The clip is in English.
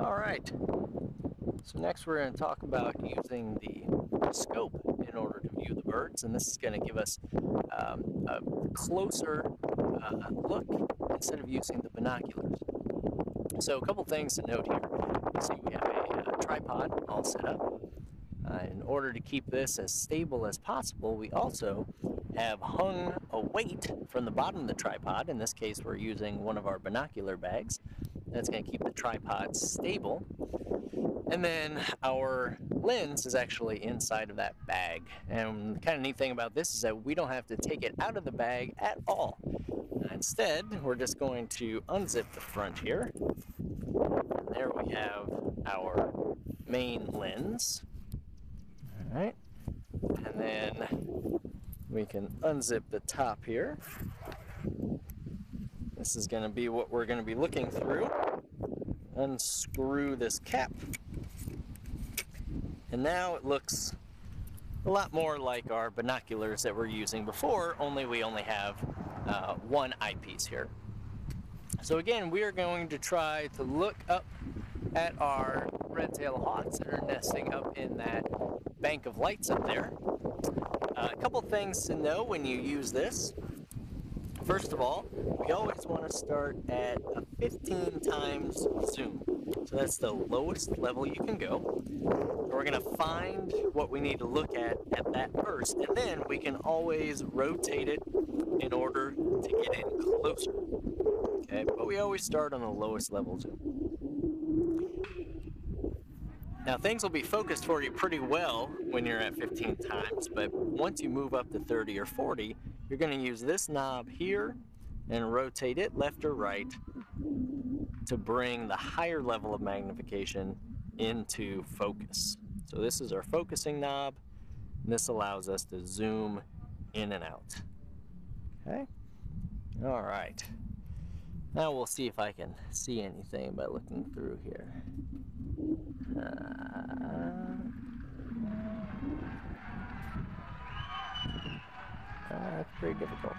All right, so next we're going to talk about using the scope in order to view the birds, and this is going to give us a closer look instead of using the binoculars. So a couple things to note here. You see we have a tripod all set up. In order to keep this as stable as possible, we also have hung a weight from the bottom of the tripod. In this case, we're using one of our binocular bags. That's going to keep the tripod stable. And then our lens is actually inside of that bag. And the kind of neat thing about this is that we don't have to take it out of the bag at all. Instead, we're just going to unzip the front here. And there we have our main lens. All right. And then we can unzip the top here. This is going to be what we're going to be looking through. Unscrew this cap. And now it looks a lot more like our binoculars that we're using before, only we only have one eyepiece here. So again, we are going to try to look up at our red-tailed hawks that are nesting up in that bank of lights up there. A couple things to know when you use this. First of all, we always want to start at a 15 times zoom. So that's the lowest level you can go. We're going to find what we need to look at that first, and then we can always rotate it in order to get in closer. Okay, but we always start on the lowest level zoom. Now things will be focused for you pretty well when you're at 15 times, but once you move up to 30 or 40, you're going to use this knob here and rotate it left or right to bring the higher level of magnification into focus. So this is our focusing knob, and this allows us to zoom in and out. Okay? All right. Now we'll see if I can see anything by looking through here. That's pretty difficult.